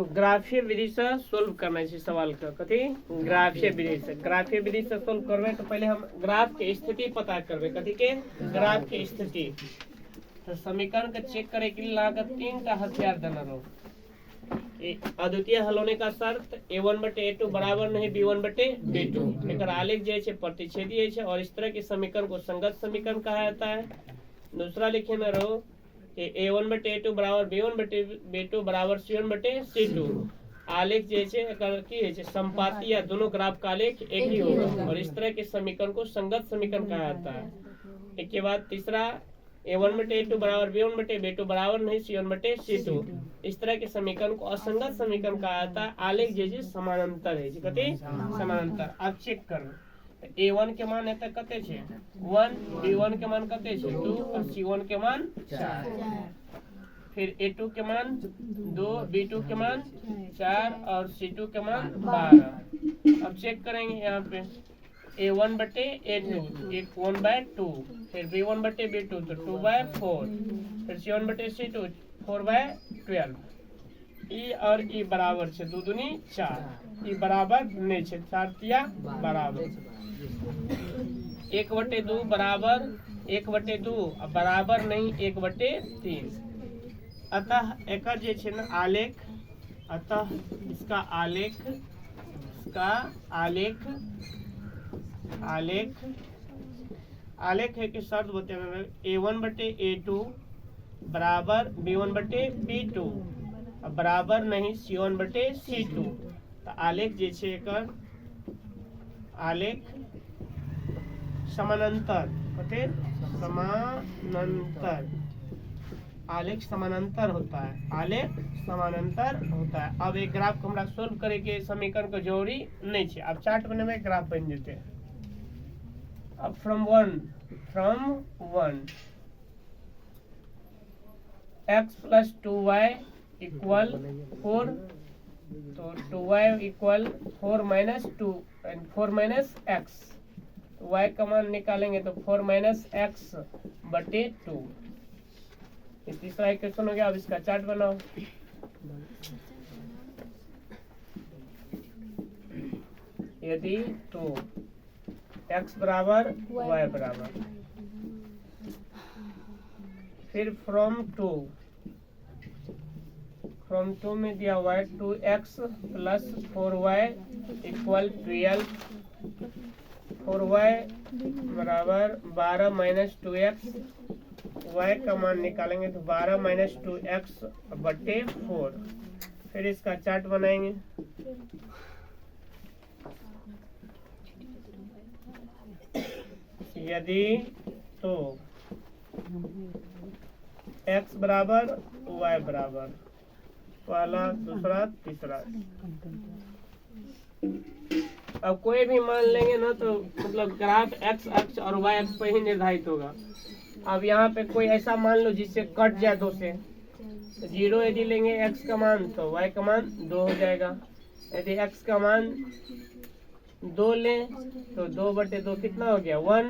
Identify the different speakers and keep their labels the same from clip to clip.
Speaker 1: तो ग्राफीय विधि से सोल्व करना है सवाल का कथी ग्राफीय विधि से सोल्व करबे तो पहले हम ग्राफ के स्थिति पता करबे कथी के ग्राफ के स्थिति। तो समीकरण के चेक करे के लिए लागत 3 टा हथियार देना रहो। अद्वितीय हल होने का शर्त a1/a2 बराबर नहीं b1/b2। एकर आलेख जो है प्रतिच्छेदी है और इस तरह के समीकरण को संगत समीकरण कहा जाता है। दूसरा लिखे में रहो कि a1/a2 बराबर b1/b2 बराबर c1/c2। आलेख जो संपाती या दोनों ग्राफ का आलेख एक ही होगा और इस तरह के समीकरण को संगत समीकरण कहा जाता है। इसके बाद तीसरा a1/a2 बराबर b1/b2 बराबर नहीं c1/c2। इस तरह के समीकरण को असंगत समीकरण कहा जाता है। आलेख जो समानांतर है कथी समानांतर। अब चेक करो a1 के मान एतक कते छे 1, b1 के मान कते छे 2 और c1 के मान 4। फिर a2 के मान 2, b2 के मान 4 और c2 के मान 12। अब चेक करेंगे यहाँ पे a1/a2 1/2, फिर b1/b2 तो 2/4, फिर c1/c2 4/12। ई और ई बराबर छे 2 दूनी 4। ई बराबर नहीं छे 4 तिया बराबर 1/2 बराबर 1/2 बराबर नहीं 1/3। अतः एकर जे छे ना आलेख अतः इसका आलेख है कि शर्त बताए a1/a2 बराबर b1/b2 बराबर नहीं c1/c2। तो आलेख जे छे एकर आलेख समानांतर कते समानांतर आलेख समानांतर होता है। आलेख समानांतर होता है। अब एक ग्राफ को हमरा सोल्व करे के समीकरण को जरूरी नहीं है। अब चार्ट बनेबे ग्राफ बन जेते। अब फ्रॉम 1 x + 2y = 4। तो 2y = 4 - 2 and 4 - x। तो y का मान निकालेंगे तो 4 - x/2। इस तीसरा इक्वेशन हो गया। अब इसका चार्ट बनाओ। यदि तो x बराबर y बराबर, फिर फ्रॉम 2 में दिया हुआ है 2x + 4y = 12। 4y बराबर 12 - 2x। y का मान निकालेंगे तो 12 - 2x/4। फिर इसका चार्ट बनाएंगे। यदि तो x बराबर y बराबर पहला दूसरा तीसरा। अब कोई भी मान लेंगे ना तो मतलब ग्राफ x अक्ष और y अक्ष पर ही निर्धारित होगा। अब यहाँ पे कोई ऐसा मान लो जिससे कट जाए 2 से। 0 यदि लेंगे x का मान तो y का मान 2 हो जाएगा। यदि x का मान 2 लें तो 2/2 कितना हो गया 1।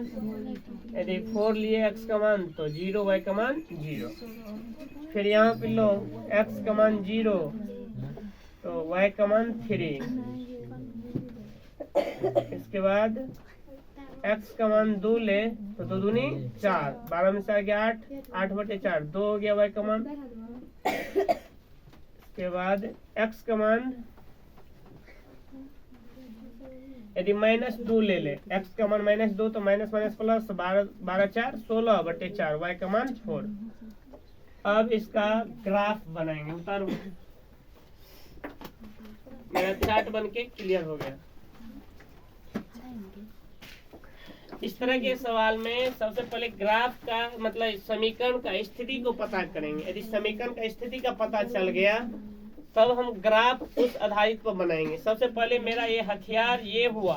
Speaker 1: यदि 4 लिए x का मान तो 0, y का मान 0। फिर यहाँ पे लो x का मान 0 तो y का मान 3। इसके बाद x का मान 2 ले तो 2 दूनी 4, 12 में से आ गया 8, 8/4 2 हो गया y का मान। इसके बाद x का मान यदि -2 ले ले, x का मान -2 तो माइनस प्लस 12 4 16/4 y का मान 4। अब इसका ग्राफ बनाएंगे। उतारो मेरा चार्ट बनके क्लियर हो गया। इस तरह के सवाल में सबसे पहले ग्राफ का मतलब समीकरण का स्थिति को पता करेंगे। यदि समीकरण का स्थिति का पता चल गया तब हम ग्राफ उस आधारित पर बनाएंगे। सबसे पहले मेरा ये हथियार ये हुआ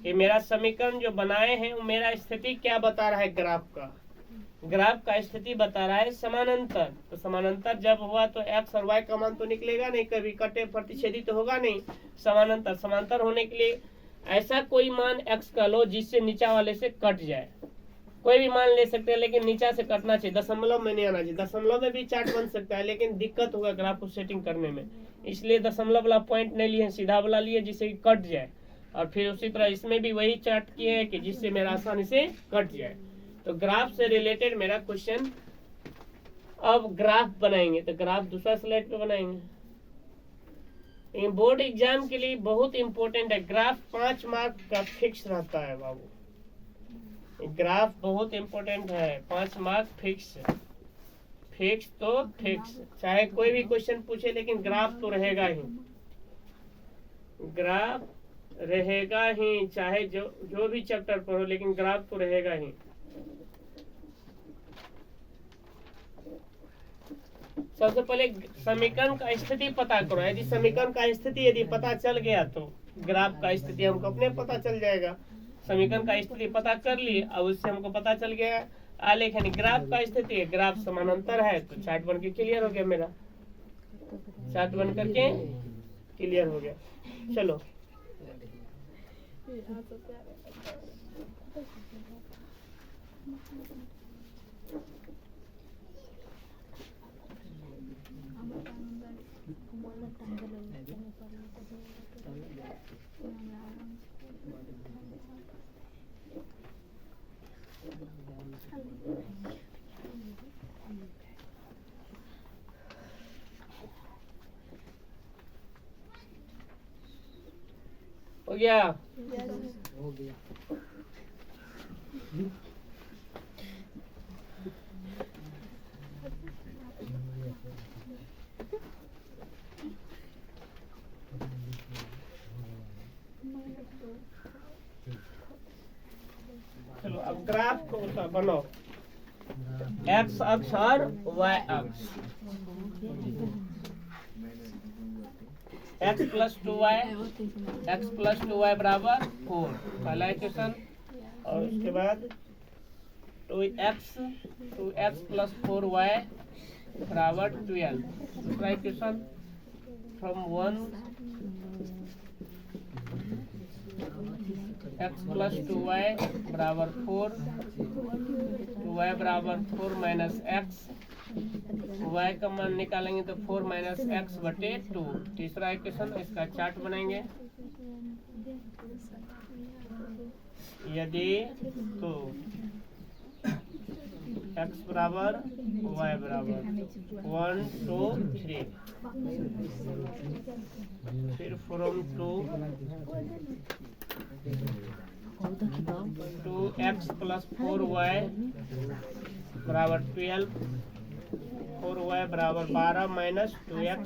Speaker 1: कि मेरा समीकरण जो बनाए हैं वो मेरा स्थिति क्या बता रहा है ग्राफ का स्थिति बता रहा है समानांतर। तो समानांतर जब हुआ तो x और y का मान तो निकलेगा नहीं, कभी कटे प्रतिच्छेदी तो होगा नहीं। समानांतर होने के लिए ऐसा कोई मान x का लो जिससे नीचा वाले से कट जाए। कोई भी मान ले सकते हैं, लेकिन नीचा से कटना चाहिए, दशमलव में नहीं आना चाहिए। दशमलव में भी चार्ट बन सकता है, लेकिन दिक्कत होगा ग्राफ को सेटिंग करने में, इसलिए दशमलव वाला पॉइंट नहीं लिए, सीधा वाला लिए जिससे कि कट जाए। और फिर उसी तरह इसमें भी वही चार्ट किए हैं कि जिससे मेरा आसानी से कट जाए। तो ग्राफ से रिलेटेड मेरा क्वेश्चन, अब ग्राफ बनाएंगे तो ग्राफ दूसरा स्लाइड पे बनाएंगे। बोर्ड एग्जाम के लिए बहुत इंपॉर्टेंट है ग्राफ, 5 मार्क का फिक्स रहता है बाबू। ग्राफ बहुत इंपॉर्टेंट है, 5 मार्क फिक्स। फिक्स तो फिक्स, चाहे कोई भी क्वेश्चन पूछे, लेकिन ग्राफ तो रहेगा ही, ग्राफ रहेगा ही, चाहे जो भी चैप्टर पढ़ो, लेकिन ग्राफ तो रहेगा ही। सबसे पहले समीकरण का स्थिति पता करो। यदि समीकरण का स्थिति यदि पता चल गया तो ग्राफ का स्थिति हमको अपने पता चल जाएगा। समीकरण का स्थिति पता कर लिए, अब उससे हमको पता चल गया आलेख यानी ग्राफ का स्थिति है, ग्राफ समानांतर है, तो चार्ट बन के क्लियर हो गया, मेरा चार्ट बन करके क्लियर हो गया। चलो हो गया,
Speaker 2: हो गया।
Speaker 1: चलो अब ग्राफ को बनाओ, एक्स अक्ष और वाई अक्ष। x प्लस 2y बराबर 4, पहला इक्वेशन। और उसके बाद 2x प्लस 4y बराबर 12, दूसरा equation. From 1 x plus 2y बराबर 4, 2y बराबर 4 माइनस x, y का मान निकालेंगे तो 4 माइनस एक्स बटे 2, तीसरा इक्वेशन। इसका चार्ट बनाएंगे। यदि तो x बराबर y बराबर 1 2 3, फिर फ्रॉम 2x प्लस 4y बराबर 12, 4y बराबर 12 माइनस 2x,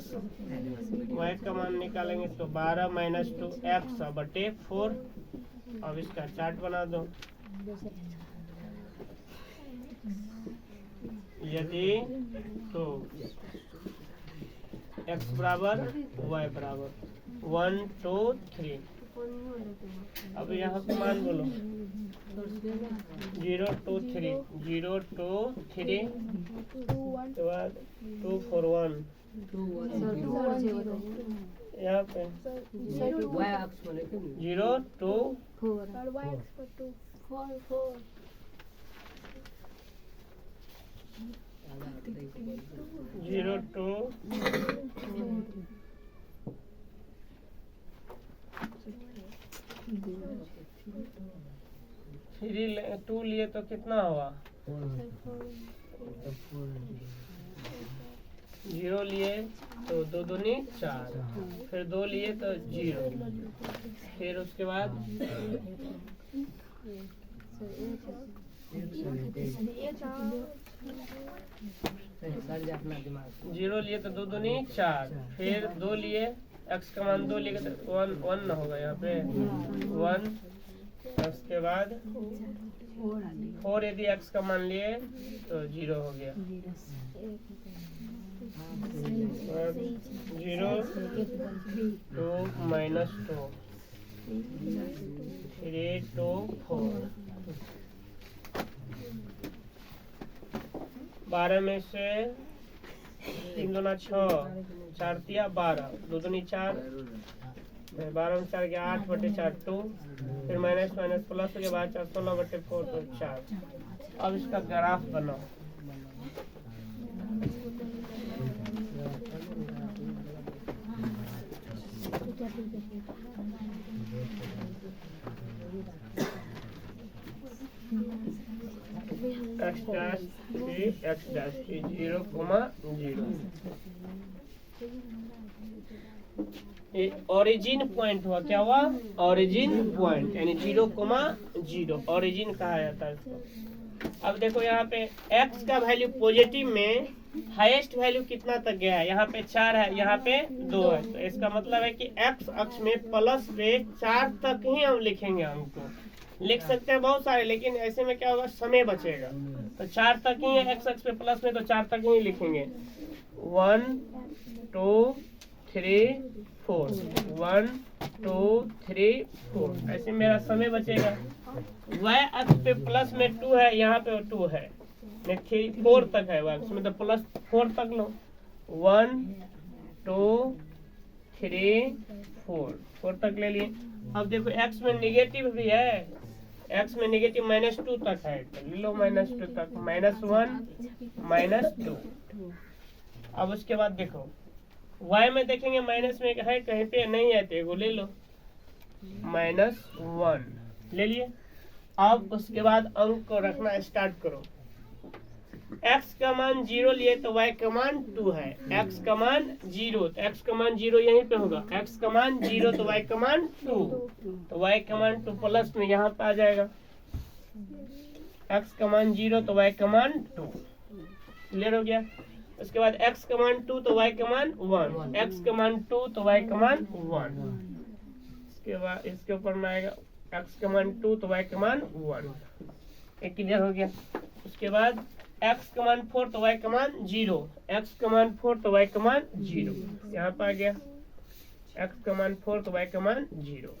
Speaker 1: y का मान निकालेंगे तो 12 माइनस 2x बटे 4। अब इसका चार्ट बना दो। यदि तो x बराबर y बराबर 1 2 3, अब यहाँ पे मान बोलो 0 2 3, 0 2 3 के बाद 2 4 1, यहाँ पे 0 2 0 2 2 लिए तो कितना हुआ, 0 लिए तो 2 दूनी 4, फिर 2 लिए तो 0, फिर उसके बाद 0 लिए तो 2 दूनी 4, फिर 2 लिए x का मान 2 लिए तो 1 ना होगा यहाँ पे 1, उसके बाद 4 यदि x का मान लिए तो 0 हो गया, 0 2 माइनस 2 3 2 4, 12 में से 3 दूना 6, 4 तिया 12, 2 दूनी 4, 12 में 4 8 बटे 4 2, फिर माइनस माइनस प्लस के बाद 4 16 बटे 4 तो 4, अब इसका ग्राफ बनाओ। एक्स डैश ए 0,0 ये ओरिजिन पॉइंट हुआ। क्या हुआ? ओरिजिन पॉइंट, यानी 0,0 ओरिजिन कहा जाता है इसको। अब देखो यहाँ पे x का वैल्यू पॉजिटिव में हाईएस्ट वैल्यू कितना तक गया है? यहाँ पे 4 है, यहाँ पे 2 है, तो इसका मतलब है कि x अक्ष में प्लस पे 4 तक ही हम लिखेंगे। हमको लिख सकते हैं बहुत सारे, लेकिन ऐसे में क्या होगा, समय बचेगा। तो 4 तक ही है x अक्ष पे प्लस में, तो 4 तक ही लिखेंगे। 1 2 3 4 1 2 3 4, ऐसे मेरा समय बचेगा। y अक्ष पे प्लस में 2 है, यहाँ पे 2 है, 4 तक है y अक्ष में, तो प्लस 4 तक लो। 1 2 3 4 तक ले लिए। अब देखो x में निगेटिव भी है, x में निगेटिव -2 तक है, तो ले लो -2 तक, -1 -2। अब उसके बाद देखो y में देखेंगे माइनस में है, कहीं पे नहीं है, तो एगो ले लो, -1 ले लिए। अब उसके बाद अंक को रखना स्टार्ट करो। x का मान 0 लिए तो y का मान 2 है, x का मान 0, तो x का मान 0 यहीं पे होगा, x का मान 0 तो y का मान 2, तो y का मान 2 प्लस में यहाँ पे आ जाएगा। x का मान 0 तो y का मान 2 क्लियर हो गया। उसके बाद x का मान 2 तो y का मान 1, x का मान 2 तो y का मान 1। इसके बाद इसके ऊपर में आएगा x का मान 2 तो y का मान 1, एक क्लियर हो गया। उसके बाद x का मान 4 तो y का मान 0, x का मान 4 तो y का मान 0, यहाँ पर आ गया x का मान 4 तो y का मान 0।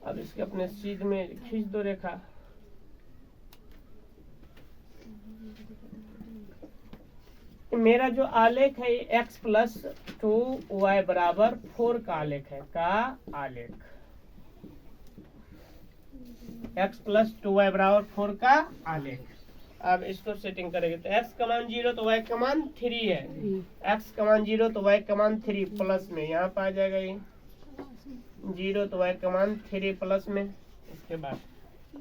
Speaker 1: अब इसके अपने सीध में खींच दो रेखा। मेरा जो आलेख है ये x प्लस 2y बराबर 4 का आलेख है, का आलेख x प्लस 2y बराबर 4 का आलेख। अब इसको सेटिंग करेंगे तो x का मान 0 तो y का मान 3 है, x का मान 0 तो y का मान 3 प्लस में यहाँ पे आ जाएगा, ये 0 तो y का मान 3 प्लस में। इसके बाद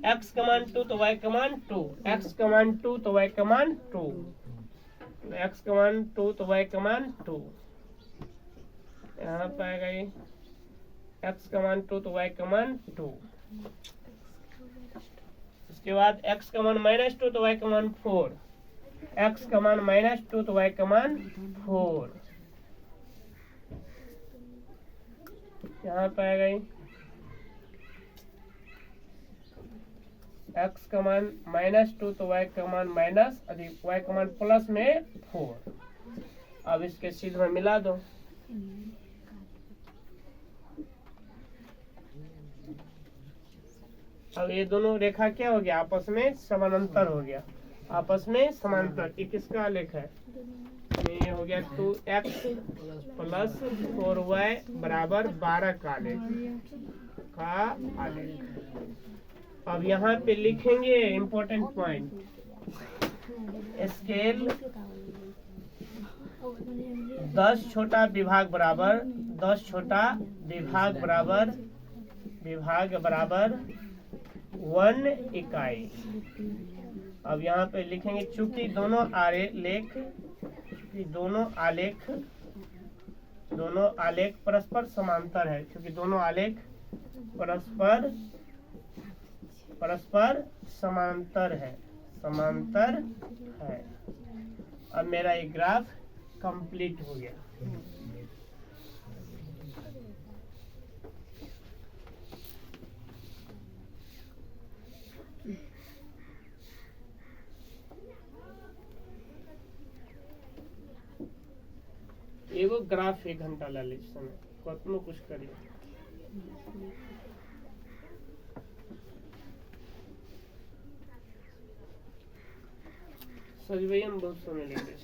Speaker 1: x का मान 2 तो y का मान 2, x का मान 2 तो y का मान 2, x का मान 2 तो y का मान 2, यहाँ पे आएगा ये x का मान 2 तो y का मान 2। उसके बाद x का मान -2 तो y का मान 4, x का मान -2 तो y का मान 4, यहाँ पे आएगा ये x का मान -2 तो y का मान माइनस अधिक y का मान प्लस में 4। अब इसके सीध में मिला दो। अब ये दोनों रेखा क्या हो गया, आपस में समानांतर हो गया, आपस में समानांतर। ये किसका आलेख है? ये हो गया 2x प्लस 4y बराबर 12 का आलेख। अब यहाँ पे लिखेंगे इम्पोर्टेंट पॉइंट, स्केल 10 छोटा विभाग बराबर 10 छोटा विभाग बराबर 1 इकाई। अब यहाँ पे लिखेंगे चूंकि दोनों आलेख परस्पर समांतर है, क्योंकि दोनों आलेख परस्पर समांतर है। अब मेरा ये ग्राफ कंप्लीट हो गया। एगो ग्राफ 1 घंटा ला ली समय, कतनो कुछ करिए। सजबैया में बहुत समय लगे।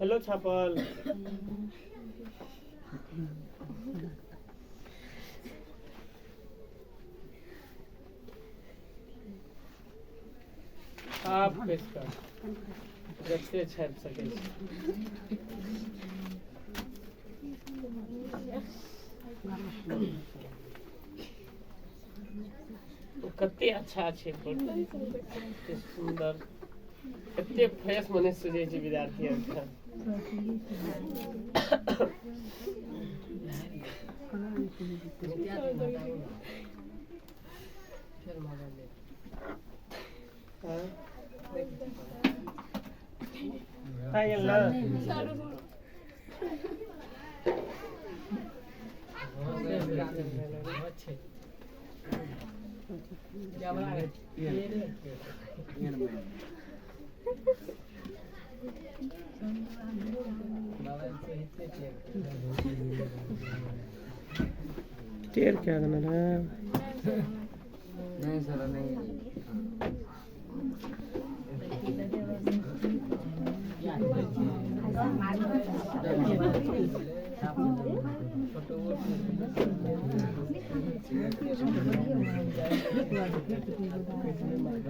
Speaker 1: हेलो छापल आप पेश कर जते छाप सके कते अच्छा छै कते सुंदर कते फ्रेश मनुष्य जे छै विद्यार्थी अखन टेर क्या करना है
Speaker 3: नहीं सर नहीं
Speaker 2: Gracias.